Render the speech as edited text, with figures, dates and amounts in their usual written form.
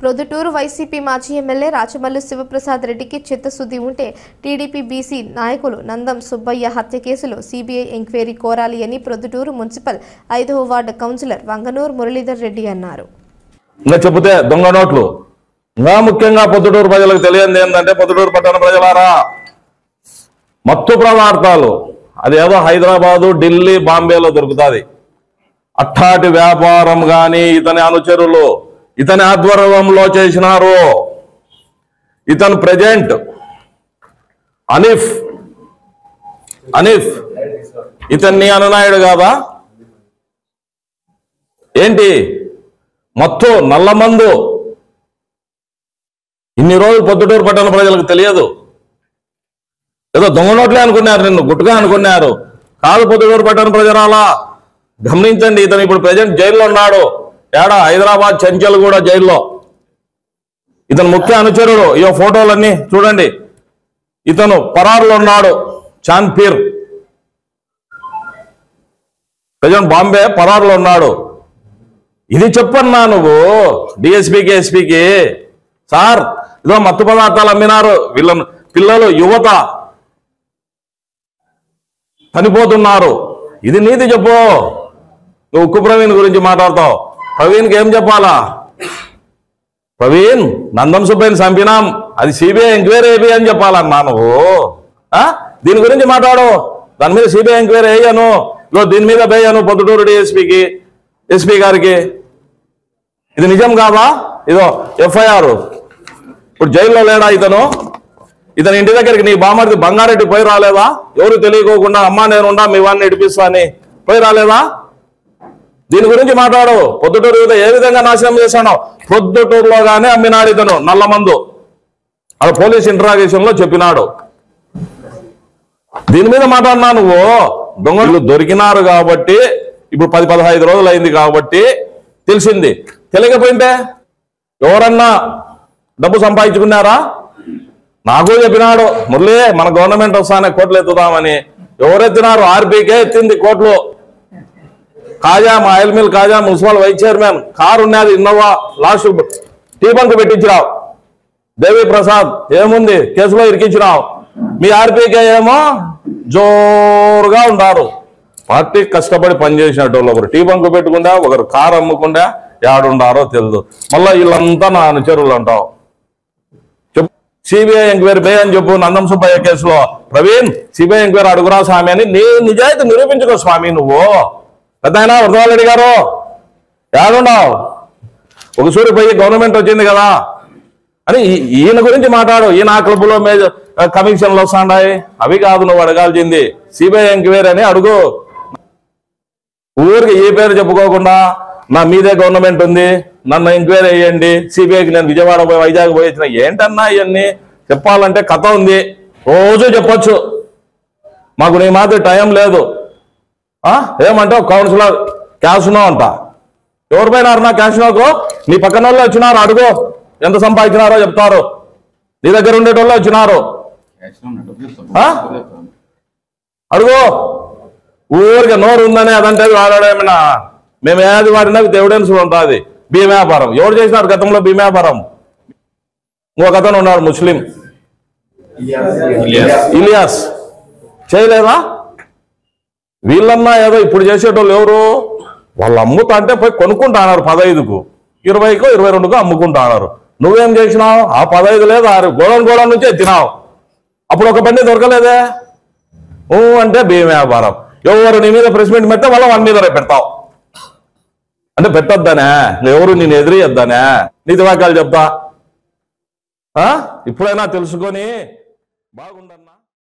Proddatur YCP మాజీ MLA Rachamallu Sivaprasad రెడ్డికి చిత్తశుద్ధి ఉంటే టీడీపీ బీసీ నాయకులు నందం సుబ్బయ్య హత్య కేసులో సీబీఐ ఎంక్వైరీ కోరాలి అని ప్రొద్దుటూరు మున్సిపల్ 5వ వార్డు కౌన్సిలర్ వంగనూరు మురళీధర్ రెడ్డి అన్నారు. చెబితే దొంగ నోట్లు ముఖ్యంగా పొద్దుటూరు ప్రజలకు తెలియంది ఏంటంటే, పొద్దుటూరు పట్టణ ప్రజలారా, మత్తు పదార్థాలు అదేదో హైదరాబాదు, ఢిల్లీ, బాంబేలో దొరుకుతుంది. అట్టాటి వ్యాపారం కానీ ఇతని అనుచరులు ఇతని ఆధ్వర్యంలో చేసినారు. ఇతను ప్రెజెంట్ అనీఫ్ ఇతన్ని అనునాయుడు కాదా ఏంటి? మత్తు నల్లమందు ఇన్ని రోజులు పొద్దుటూరు పట్టణ ప్రజలకు తెలియదు. ఏదో దొంగ నోట్లే అనుకున్నారు, నిన్ను గుట్టుగా అనుకున్నారు. కాదు పొద్దుటూరు పట్టణ ప్రజలారా, గమనించండి. ఇతను ఇప్పుడు ప్రెజెంట్ జైల్లో ఉన్నాడు. ఏడా హైదరాబాద్ చెంచల్ కూడా జైల్లో. ఇతను ముఖ్య అనుచరుడు. ఈ ఫోటోలన్నీ చూడండి. ఇతను పరారులో ఉన్నాడు. చాన్పీర్ ప్రెజెంట్ బాంబే పరారులో ఉన్నాడు. ఇది చెప్పన్నా నువ్వు డిఎస్పీకి, ఎస్పీకి, సార్ ఇదో మత్తు పదార్థాలు అమ్మినారు, వీళ్ళ పిల్లలు యువత చనిపోతున్నారు. ఇది నీతి చెప్పు. నువ్వు ఉక్కు ప్రవీణ్ గురించి మాట్లాడతావు. ప్రవీణ్కి ఏం చెప్పాలా? ప్రవీణ్ నందం సుబ్బయ్యని చంపినాం, అది సిబిఐ ఎంక్వైరీ అయిపోయి అని చెప్పాలన్నా నువ్వు. దీని గురించి మాట్లాడు. దాని మీద సిబిఐ ఎంక్వైరీ అయ్యాను, దీని మీద వేయను పొద్దుటూరు డిఎస్పీకి, ఎస్పీ గారికి. ఇది నిజం కాదా? ఇదో ఎఫ్ఐఆర్. ఇప్పుడు జైల్లో లేడా ఇతను? ఇతని ఇంటి దగ్గరికి నీ బామర్ది బంగారెడ్డి పోయి రాలేదా? ఎవరు తెలియకోకుండా అమ్మా నేనుండా మీ వాడిని నడిపిస్తా అని పోయి రాలేదా? దీని గురించి మాట్లాడు. పొద్దుటూరు యువత ఏ విధంగా నాశనం చేశాడో. పొద్దుటూరులోగానే అమ్మినాడు ఇతను నల్లమందు. అది పోలీస్ ఇంటరాగేషన్ లో చెప్పినాడు. దీని మీద మాట్లాడినా నువ్వు. దొంగలు దొరికినారు కాబట్టి ఇప్పుడు 10-15 రోజులు అయింది కాబట్టి తెలిసింది. తెలియకపోయింటే ఎవరన్నా డబ్బు సంపాదించుకున్నారా? నాకు చెప్పినాడు మురళి, మన గవర్నమెంట్ వస్తానే కోట్లు ఎత్తుదామని. ఎవరెత్తినారు? ఆర్బీకే ఎత్తింది కోట్లు. కాజా, మా oil mill Kaza municipal vice chairman car ఉన్నది, ఇన్నోవా. లాస్ట్ టీ బంక్ పెట్టించినావు. దేవి ప్రసాద్ ఏముంది కేసులో ఇరికించినావు. మీ ఆర్పీకే ఏమో జోరుగా ఉంటారు. పార్టీ కష్టపడి పనిచేసినట్టు ఒకరు టీ బంక్ పెట్టుకుంటా, ఒకరు కారు అమ్ముకుంటా, ఏడుండారో తెలియదు. మళ్ళీ వీళ్ళంతా నా అనుచరులు అంటావు. చెప్పు, సిబిఐ ఎంక్వైరీ పే అని చెప్పు. నందం సుబ్బయ్య కేసులో ప్రవీణ్ సిబిఐ ఎంక్వైరీ అడుగురా స్వామి అని నీ నిజాయితీ నిరూపించుకో స్వామి. నువ్వు పెద్ద ఆయన వరదరెడ్డి గారు ఏడుండవు. ఒక సూరి పోయి గవర్నమెంట్ వచ్చింది కదా అని ఈయన గురించి మాట్లాడు. ఈయన ఆ క్లబ్లో కమిషన్లు వస్తాయి. అవి కాదు నువ్వు అడగాల్సింది. సిబిఐ ఎంక్వైరీ అని అడుగు. ఊరికి ఈ పేరు చెప్పుకోకుండా నా మీదే గవర్నమెంట్ ఉంది, నన్ను ఎంక్వైరీ అయ్యండి, సిబిఐకి నేను విజయవాడ పోయి వైజాగ్ పోయి వచ్చిన. ఏంటన్నా ఇవన్నీ చెప్పాలంటే కథ ఉంది. రోజు చెప్పొచ్చు. మాకు నీ మాత్రం టైం లేదు. ఏమంటావు? కౌన్సిలర్ క్యాష్నో అంట. ఎవరు పోయినారు నా క్యాష్నోకు? నీ పక్కన వాళ్ళు వచ్చినారు. అడుగు ఎంత సంపాదించినారో చెప్తారు. నీ దగ్గర ఉండేటోళ్ళు వచ్చినారు. అడుగు. ఊరికి నోరు ఉందని అదంటే వాడాడేమైనా. మేము ఏది వాడినా ఎవిడెన్స్ ఉంటుంది. భీమ వ్యాపారం ఎవరు చేసినారు గతంలో? భీమ వ్యాపారం. ఇంకొక అతను ఉన్నాడు ముస్లిం, ఇలియాస్. చేయలేదా? వీళ్ళన్నా ఏదో ఇప్పుడు చేసేటోళ్ళు ఎవరు? వాళ్ళు అమ్ముతా అంటే పోయి కొనుక్కుంటున్నారు. 15కు 20కో 22కో అమ్ముకుంటున్నారు. నువ్వేం చేసినావు? ఆ 15 లేదు, 6 గోడౌన్ నుంచి ఎత్తినావు. అప్పుడు ఒక బండి దొరకలేదే. అంటే భీమ వ్యాపారం. ఎవరు నీ మీద ప్రెస్ మీట్ పెడితే వాళ్ళ వాడి మీద పెడతావు. అంటే పెట్టొద్దానే, ఎవరు నేను ఎదిరియొద్దానే. నీతి వాక్యాలు చెప్తా. ఇప్పుడైనా తెలుసుకొని బాగుండ.